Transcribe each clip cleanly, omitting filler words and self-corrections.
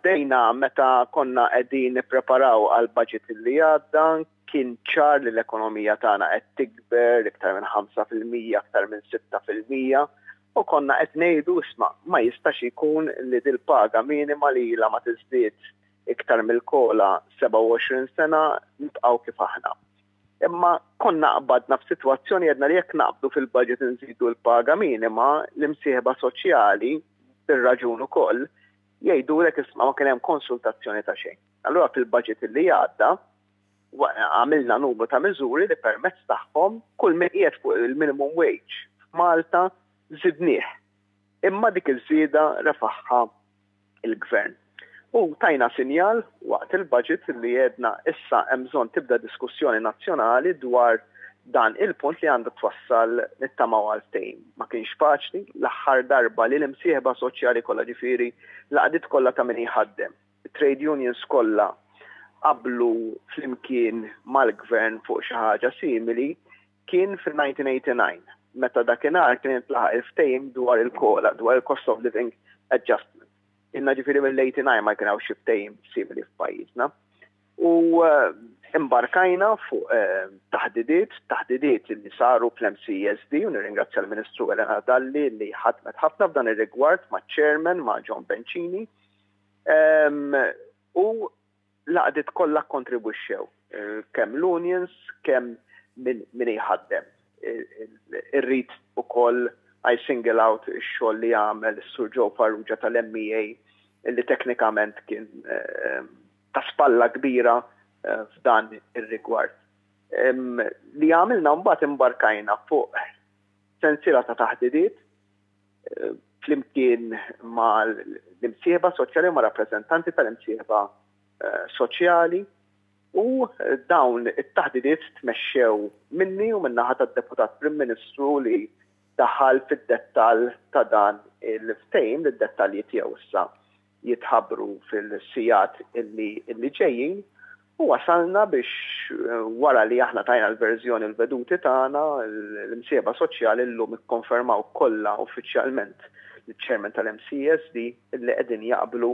bdejna meta konna qegħdin nippreparaw għal budget li għadda kien ċar li l-ekonomija tagħna qed tikber iktar minn 5%, aktar minn 6%, u konna qed ngħidu isma' ma jistax ikun li dil-paga minima li ilha ma tiżdied iktar mill-kola 27 sena nibqgħu kif aħna. Imma konna qbadna f'sitwazzjoni għedna li jekk naqbdu fil-budget nżidu l-paga minima l-imsieħba soċjali bir-raġun ukoll jgħidulek isma' ma kien hemm konsultazzjoni ta' xejn. Allura fil-budget li għadda għamilna numru ta' miżuri li permezz tagħhom kull min qiegħed fuq il-minimum wage f'Malta żidnieh. Imma dik iż-żieda refaħħa il-gvern. U tajna sinjal waqt il-budget li jedna issa hemm bżonn tibda diskussjoni nazzjonali dwar dan il-punt li għandu twassal nittamaw għal-tejn. Ma kienx faċli l-aħħar darba li l-imsieħba soċjali kollha ġifieri laqdiet kollha ta' min jħaddem. Trade unions kollha qablu flimkien mal-gvern fuq xi ħaġa simili kien fil-1989 meta dakinhar kien intlaħaq il-ftehim dwar il-kola, dwar il-cost of living adjustment. Inna ġifiri mill-89 ma kien hawn xi ftehim simili f'pajjiżna. U imbarkajna fuq taħdidiet li saru fl-MCSD u nirringrazzja l-Ministru Elena Dalli li ħadmet ħafna f'dan ir-rigward ma' ma' John Bencini. U laqdiet kollha kontribwixxew kemm l-unions, kemm min jħaddem. Irrid ukoll I single out ix-xogħol li għamel is-Sur Joe Farrugia tal-MEA li teknikament kien ta' spalla kbira f'dan ir-rigward. Li għamilna mbagħad imbarkajna fuq sensiela ta' taħdidiet flimkien ma' l-imsieħba soċjali ma' rappreżentanti tal-imsieħba soċjali u dawn it-taħdidiet tmexxew minni u min-naħa tad-Deputat Prim Ministru li daħal fid-dettall ta' dan il-ftehim li d-dettalji tiegħu issa jitħabbru fil-sigħat illi ġejjin u wasalna biex wara li aħna tajna l-verżjoni l-veduti tagħna l-imsieba soċjali llum ikkonfermaw kollha uffiċjalment l-Chairman tal-MCSD illi qegħdin jaqblu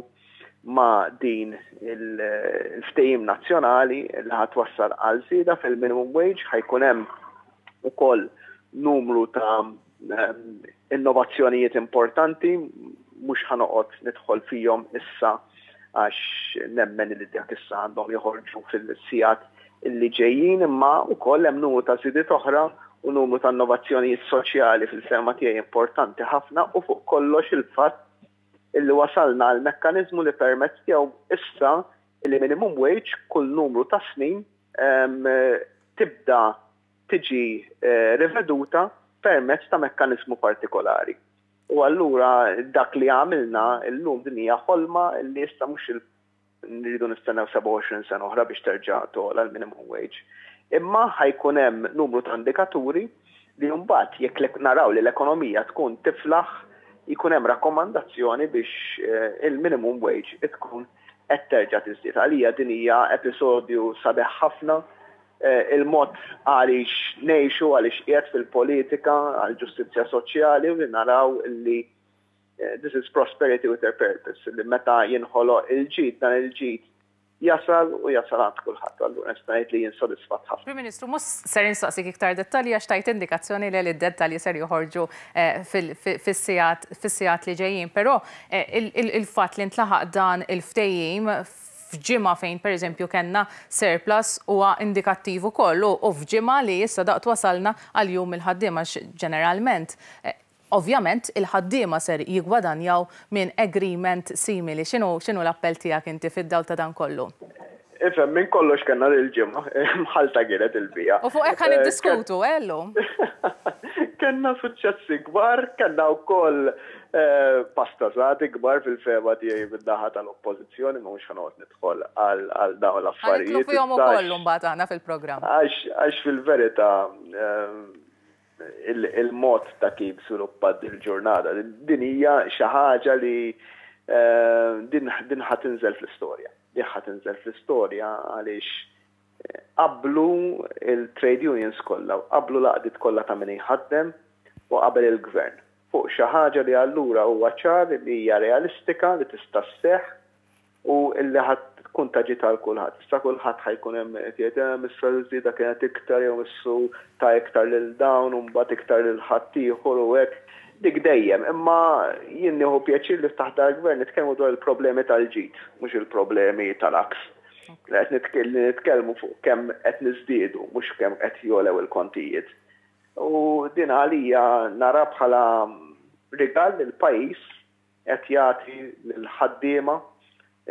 ma' din il-ftehim nazzjonali li ħatwassal għal żieda fil-minimum wage ħajkun hemm ukoll numru ta' innovazzjonijiet importanti, mhux ħanoqgħod nidħol fihom issa għax nemmen li dak issa għandhom joħorġu fil-sigħat illi ġejjin, imma wkoll hemm numru ta' żidiet oħra u numru ta' innovazzjonijiet soċjali fil-ferma tiegħi importanti ħafna u fuq kollox il-fatt illi wasalna għal mekkaniżmu li permezz tiegħu issa illi minimum wage kull numru ta' snin tibda tiġi riveduta permezz ta' mekkaniżmu partikolari. U allura dak li għamilna llum din hija ħolma li issa mhux nridu nistennew 27 sena oħra biex terġa' togħla l-minimum wage. Imma ħajkun hemm numru ta' indikaturi li mbagħad jekk naraw li l-ekonomija tkun tiflaħ jkun hemm rakkomandazzjoni biex il-minimum wage tkun qed terġa' tiżdied. Għalija din hija episodju sabiħ ħafna il-mod għaliex ngħixu għaliex qiegħed fil-politika għal ġustizzja soċjali u naraw li this is prosperity with a purpose, li meta jinħoloq il-ġid dan il-ġid jasal u jasal għand kulħadd. Allura nista' ngħid li jien sodisfatt ħafna. Prim Ministru, mhux ser instaqsik iktar dettalji għax tajt indikazzjoni li d-dettalji ser joħorġu fis-sigħat li ġejjin, però il-fatt li ntlaħaq dan il-ftehim f'ġimgħa fejn pereżempju kellna surplus huwa indikattiv ukoll u f'ġimgħa li issa daqt wasalna għal jum il-ħaddiema ġeneralment. Ovvjament il-ħaddiema ser jigwadanjaw minn agreement simili. X'inhu l-appell tiegħek inti fid-dawl ta' dan kollu? Ifhem minn kollox kellna l-ġimgħa mħalta kienet il-bija. U fuq hekk ħan iddiskutu llum. Kellna suċċessi kbar, kellna wkoll pastazati kbar fil-fema tiegħi mid-naħa tal-oppożizzjoni mhux ħanoqgħod nidħol għal dawn l-affarijiet. Ħanitlu fihom ukoll mbagħad aħna fil-programm. Għax fil-verità il-mod ta' kif żviluppat il-ġurnata din hija xi ħaġa li din ħadd tinżel fl-istorja. Din ħadd tinżel fl-istorja għaliex qablu il-trade unions kollha, qablu laqdiet kollha ta' min jħaddem u qabel il-gvern. Fuq xi ħaġa li allura huwa ċar li hija realistika li tista' sseħħ u illi tkun taġi tal kulħadd. Issa kulħadd ħajkun hemm qed issa l-żieda kienet iktar jew issu ta' iktar lil dawn u mbagħad iktar lil ħadd ieħor u hekk. Dik dejjem, imma jien nieħu pjaċir li taħt il-gvern nitkellmu dwar il-problemi tal-ġid, mhux il-problemi tal-aks. Qed nitkellmu fuq kemm qed niżdiedu, mhux kemm qed jolew il-kontijiet. U din għalija nara bħala rigal lill-pajjiż qed jagħti lill-ħaddiema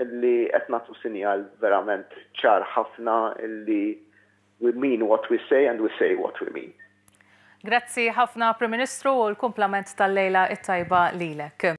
illi qed nagħtu sinjal verament ċar ħafna illi we mean what we say and we say what we mean. Grazzi ħafna Prim Ministru u l-kumplament tal-lejla it-tajba lilek.